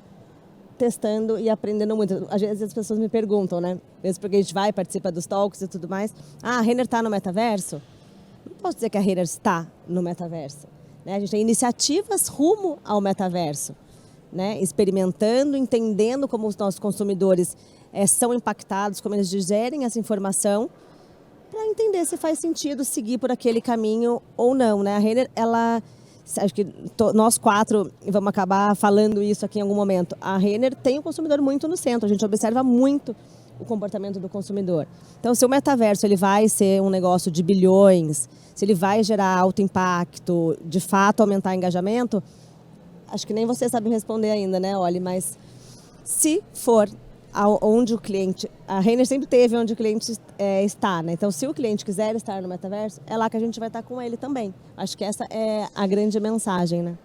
testando e aprendendo muito. Às vezes as pessoas me perguntam, né? Mesmo porque a gente vai, participa dos talks e tudo mais. Ah, a Renner está no metaverso? Não posso dizer que a Renner está no metaverso. A gente tem iniciativas rumo ao metaverso, né? Experimentando, entendendo como os nossos consumidores são impactados, como eles digerem essa informação, para entender se faz sentido seguir por aquele caminho ou não, né? A Renner, acho que nós quatro vamos acabar falando isso aqui em algum momento. A Renner tem o consumidor muito no centro, a gente observa muito o comportamento do consumidor. Então, se o metaverso ele vai ser um negócio de bilhões, se ele vai gerar alto impacto, de fato aumentar engajamento, acho que nem você sabe responder ainda, né, Oli? Mas se for onde o cliente... A Renner sempre teve onde o cliente está, né? Então, se o cliente quiser estar no metaverso, é lá que a gente vai estar com ele também. Acho que essa é a grande mensagem, né?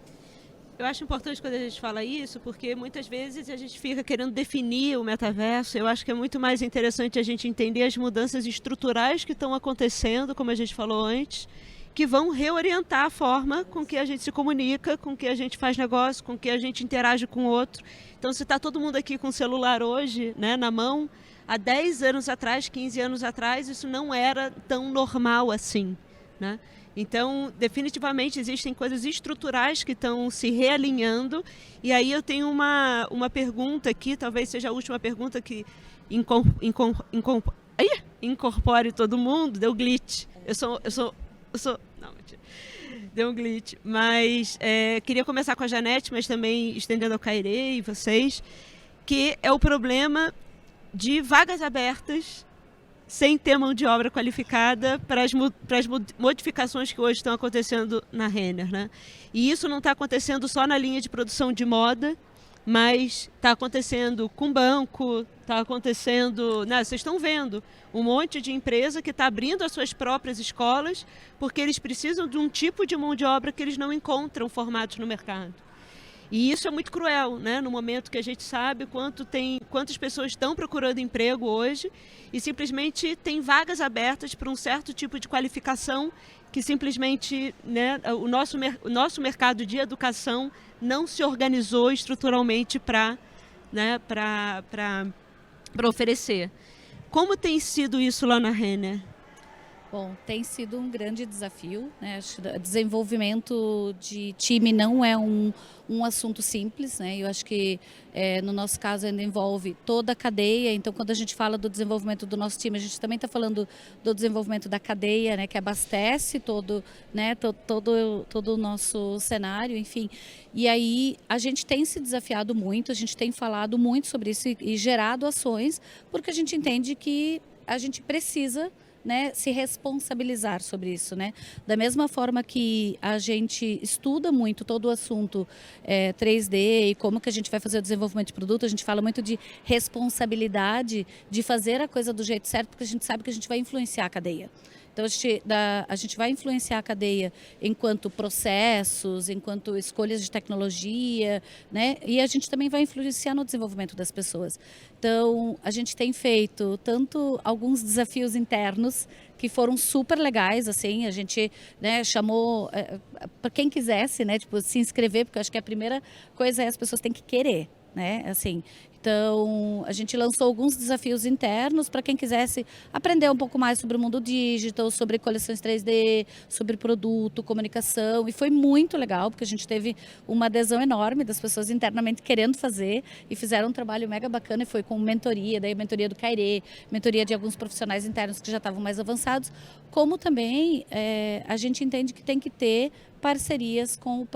Eu acho importante quando a gente fala isso, porque muitas vezes a gente fica querendo definir o metaverso. Eu acho que é muito mais interessante a gente entender as mudanças estruturais que estão acontecendo, como a gente falou antes, que vão reorientar a forma com que a gente se comunica, com que a gente faz negócio, com que a gente interage com o outro. Então, se está todo mundo aqui com o celular hoje, né, na mão, há 10 anos atrás, 15 anos atrás, isso não era tão normal assim, né? Então, definitivamente, existem coisas estruturais que estão se realinhando. E aí eu tenho uma pergunta aqui, talvez seja a última pergunta que incorpore todo mundo. Deu glitch. Eu sou... Não, mentira. Deu um glitch. Mas queria começar com a Janete, mas também estendendo ao Kairê e vocês, que é o problema de vagas abertas sem ter mão de obra qualificada para as modificações que hoje estão acontecendo na Renner, né? E isso não está acontecendo só na linha de produção de moda, mas está acontecendo com banco, está acontecendo... Né, vocês estão vendo um monte de empresa que está abrindo as suas próprias escolas porque eles precisam de um tipo de mão de obra que eles não encontram formatos no mercado. E isso é muito cruel, né? No momento que a gente sabe quantas pessoas estão procurando emprego hoje e simplesmente tem vagas abertas para um certo tipo de qualificação que simplesmente, né, o nosso mercado de educação não se organizou estruturalmente para oferecer. Como tem sido isso lá na Renner? Bom, tem sido um grande desafio, né? Desenvolvimento de time não é um assunto simples, né? Eu acho que no nosso caso ainda envolve toda a cadeia. Então, quando a gente fala do desenvolvimento do nosso time, a gente também está falando do desenvolvimento da cadeia, né? Que abastece todo o nosso cenário, enfim. E aí a gente tem se desafiado muito, a gente tem falado muito sobre isso e gerado ações, porque a gente entende que a gente precisa, né, se responsabilizar sobre isso, né? Da mesma forma que a gente estuda muito todo o assunto 3D e como que a gente vai fazer o desenvolvimento de produto, a gente fala muito de responsabilidade de fazer a coisa do jeito certo, porque a gente sabe que a gente vai influenciar a cadeia. Então, a gente vai influenciar a cadeia enquanto processos, enquanto escolhas de tecnologia, né? E a gente também vai influenciar no desenvolvimento das pessoas. Então, a gente tem feito tanto alguns desafios internos que foram super legais, assim, a gente, né, chamou para quem quisesse, né, tipo, se inscrever, porque eu acho que a primeira coisa é as pessoas têm que querer, né, assim, Então, a gente lançou alguns desafios internos para quem quisesse aprender um pouco mais sobre o mundo digital, sobre coleções 3D, sobre produto, comunicação. E foi muito legal, porque a gente teve uma adesão enorme das pessoas internamente querendo fazer e fizeram um trabalho mega bacana. E foi com mentoria, daí mentoria do Cairê, mentoria de alguns profissionais internos que já estavam mais avançados. Como também a gente entende que tem que ter parcerias com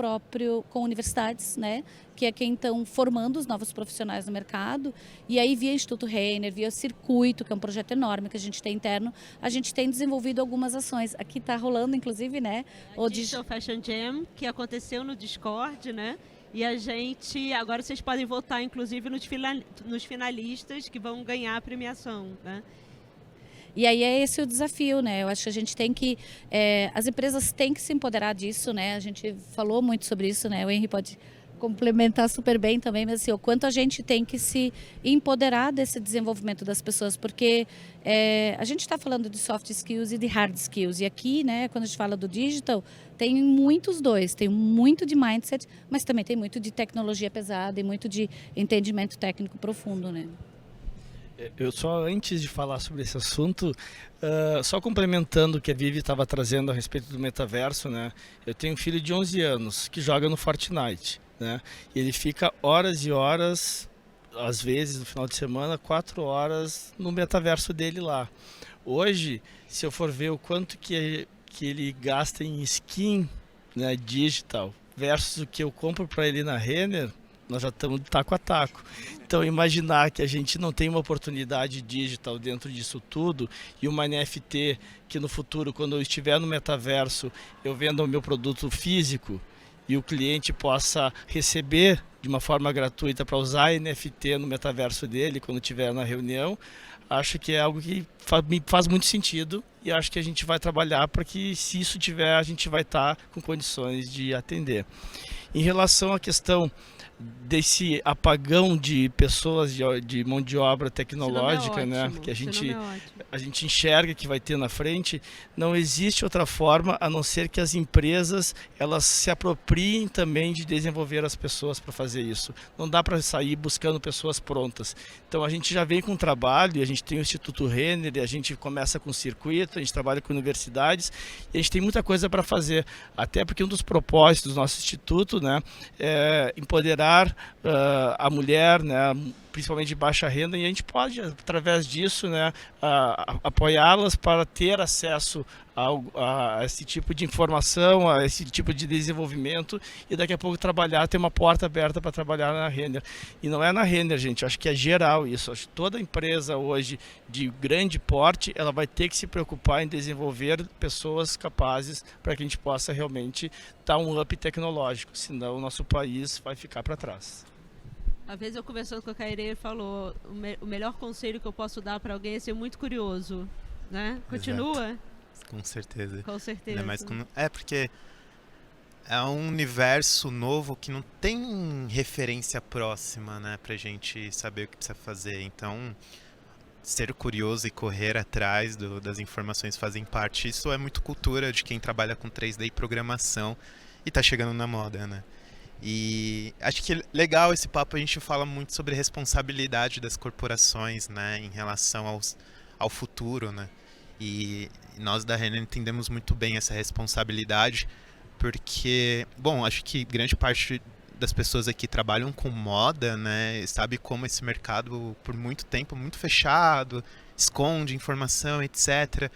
universidades, né, que é quem estão formando os novos profissionais no mercado, e aí via Instituto Renner, via Circuito, que é um projeto enorme que a gente tem interno, a gente tem desenvolvido algumas ações. Aqui está rolando, inclusive, né, o Digital Fashion Jam, que aconteceu no Discord, né, e a gente, agora vocês podem votar, inclusive, nos finalistas que vão ganhar a premiação, né. E aí é esse o desafio, né? Eu acho que a gente tem que, as empresas têm que se empoderar disso, né? A gente falou muito sobre isso, né? O Henry pode complementar super bem também, mas assim, o quanto a gente tem que se empoderar desse desenvolvimento das pessoas, porque a gente está falando de soft skills e de hard skills, e aqui, né, quando a gente fala do digital, tem muitos dois, tem muito de mindset, mas também tem muito de tecnologia pesada e muito de entendimento técnico profundo, né? Eu só, antes de falar sobre esse assunto, só complementando o que a Vivi estava trazendo a respeito do metaverso, né? Eu tenho um filho de 11 anos que joga no Fortnite, né? E ele fica horas e horas, às vezes no final de semana, 4 horas no metaverso dele lá. Hoje, se eu for ver o quanto que ele gasta em skin, né, digital versus o que eu compro para ele na Renner, nós já estamos taco a taco. Então, imaginar que a gente não tem uma oportunidade digital dentro disso tudo e uma NFT que no futuro, quando eu estiver no metaverso, eu venda o meu produto físico e o cliente possa receber de uma forma gratuita para usar NFT no metaverso dele quando estiver na reunião, acho que é algo que me faz muito sentido e acho que a gente vai trabalhar para que, se isso tiver, a gente vai estar com condições de atender. Em relação à questão desse apagão de pessoas, de mão de obra tecnológica, né, que a gente enxerga que vai ter na frente, não existe outra forma a não ser que as empresas elas se apropriem também de desenvolver as pessoas para fazer isso. Não dá para sair buscando pessoas prontas. Então a gente já vem com um trabalho, a gente tem o Instituto Renner, a gente começa com o circuito, a gente trabalha com universidades e a gente tem muita coisa para fazer, até porque um dos propósitos do nosso instituto, né, é empoderar a mulher, né, principalmente de baixa renda, e a gente pode, através disso, né, apoiá-las para ter acesso a esse tipo de informação, a esse tipo de desenvolvimento e daqui a pouco ter uma porta aberta para trabalhar na Renner. E não é na Renner, gente, acho que é geral isso. Acho que toda empresa hoje de grande porte, ela vai ter que se preocupar em desenvolver pessoas capazes para que a gente possa realmente dar um up tecnológico, senão o nosso país vai ficar para trás. Uma vez eu conversando com a Cairê, ele falou, o melhor conselho que eu posso dar para alguém é ser muito curioso, né? Continua? Exato. Com certeza. Com certeza. Porque é um universo novo que não tem referência próxima, né, pra gente saber o que precisa fazer. Então, ser curioso e correr atrás das informações fazem parte. Isso é muito cultura de quem trabalha com 3D e programação e tá chegando na moda, né? E acho que é legal esse papo, a gente fala muito sobre responsabilidade das corporações, né, em relação ao futuro, né? E nós da Renner entendemos muito bem essa responsabilidade, porque, bom, acho que grande parte das pessoas aqui trabalham com moda, né, sabe como esse mercado por muito tempo muito fechado, esconde informação, etc.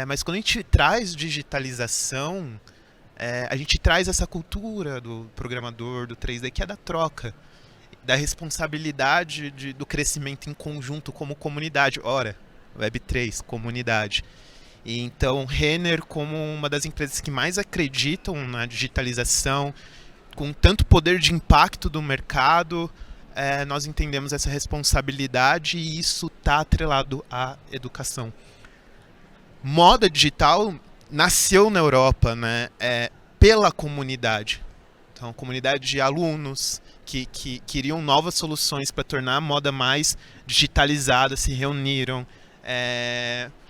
Mas quando a gente traz digitalização, a gente traz essa cultura do programador, do 3D, que é da troca, da responsabilidade do crescimento em conjunto como comunidade. Ora, Web3, comunidade. E então, Renner, como uma das empresas que mais acreditam na digitalização, com tanto poder de impacto do mercado, nós entendemos essa responsabilidade e isso está atrelado à educação. Moda digital nasceu na Europa, né, pela comunidade. Então, comunidade de alunos que queriam novas soluções para tornar a moda mais digitalizada, se reuniram,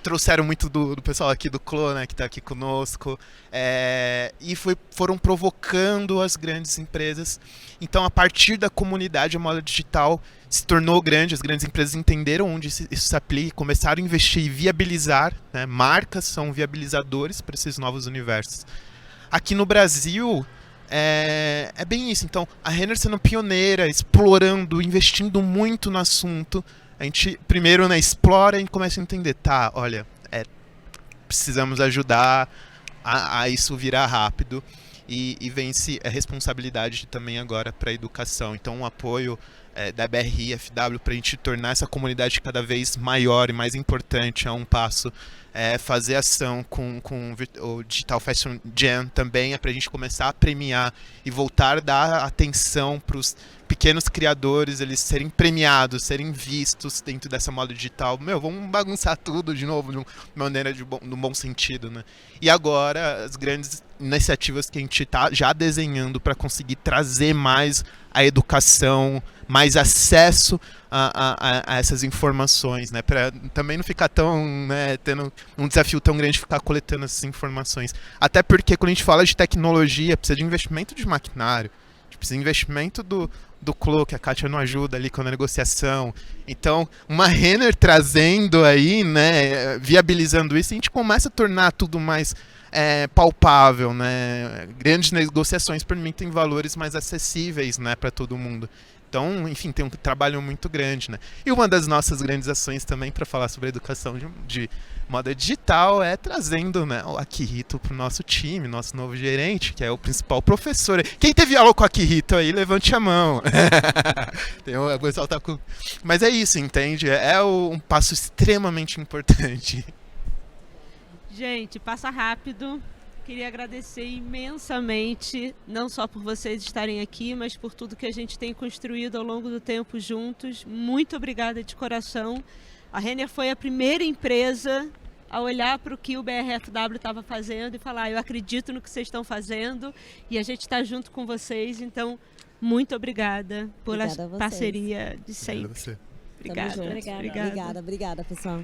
trouxeram muito do pessoal aqui do CLO, né, que está aqui conosco, e foram provocando as grandes empresas. Então, a partir da comunidade, a moda digital se tornou grande, as grandes empresas entenderam onde isso se aplica, começaram a investir e viabilizar, né, marcas são viabilizadores para esses novos universos. Aqui no Brasil, é bem isso. Então, a Renner sendo pioneira, explorando, investindo muito no assunto. A gente primeiro, né, explora e começa a entender, tá, olha, precisamos ajudar a isso virar rápido, e vem-se a responsabilidade também agora para a educação. Então, um apoio da BRI, FW, para a gente tornar essa comunidade cada vez maior e mais importante a um passo. Fazer ação com o Digital Fashion Jam também, para a gente começar a premiar e voltar a dar atenção para os pequenos criadores, eles serem premiados, serem vistos dentro dessa moda digital. Vamos bagunçar tudo de novo, de uma maneira no bom sentido, né? E agora, as grandes iniciativas que a gente está já desenhando para conseguir trazer mais a educação, mais acesso a essas informações, né? Para também não ficar tão, né, tendo um desafio tão grande de ficar coletando essas informações. Até porque quando a gente fala de tecnologia, precisa de investimento de maquinário, precisa de investimento do CLO, que a Kátia não ajuda ali com a negociação. Então, uma Renner trazendo aí, né, viabilizando isso, a gente começa a tornar tudo mais palpável, né? Grandes negociações permitem valores mais acessíveis, né, para todo mundo. Então, enfim, tem um trabalho muito grande, né? E uma das nossas grandes ações também para falar sobre a educação de moda digital é trazendo, né, o Akihito para o nosso time, nosso novo gerente, que é o principal professor. Quem teve aula com o Akihito aí, levante a mão. O pessoal tá com... Mas é isso, entende? Um passo extremamente importante. Gente, passa rápido. Queria agradecer imensamente, não só por vocês estarem aqui, mas por tudo que a gente tem construído ao longo do tempo juntos. Muito obrigada de coração. A Renner foi a primeira empresa a olhar para o que o BRFW estava fazendo e falar, eu acredito no que vocês estão fazendo e a gente está junto com vocês. Então, muito obrigada pela parceria de sempre. Obrigado a você. Obrigada. Obrigada, pessoal.